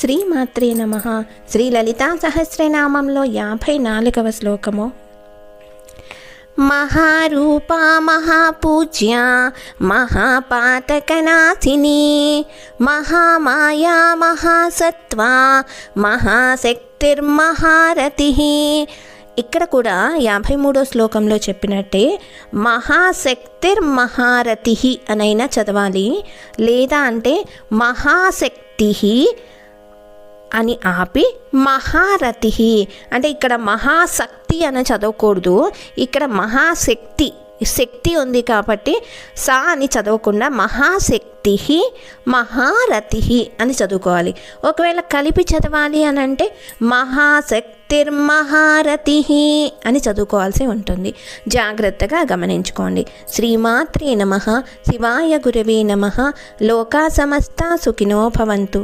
శ్రీమాత్రే నమః. శ్రీ లలితా సహస్రనామంలో 54వ శ్లోకము. మహారూపా మహాపూజ్య మహాపాతకనాశిని మహామాయా మహాసత్వా మహాశక్తిర్మహారతి. ఇక్కడ కూడా 53వ శ్లోకంలో చెప్పినట్టే మహాశక్తిర్మహారతి అనైనా చదవాలి, లేదా అంటే మహాశక్తి అని ఆపి మహారతి అంటే ఇక్కడ మహాశక్తి అని చదవకూడదు, ఇక్కడ మహాశక్తి శక్తి ఉంది కాబట్టి సా అని చదవకుండా మహాశక్తి మహారతి అని చదువుకోవాలి. ఒకవేళ కలిపి చదవాలి అని అంటే మహాశక్తిర్మహారతి అని చదువుకోవాల్సి ఉంటుంది. జాగ్రత్తగా గమనించుకోండి. శ్రీమాత్రే నమః. శివాయ గురవే నమః. లోకా సమస్తా సుఖినో భవంతు.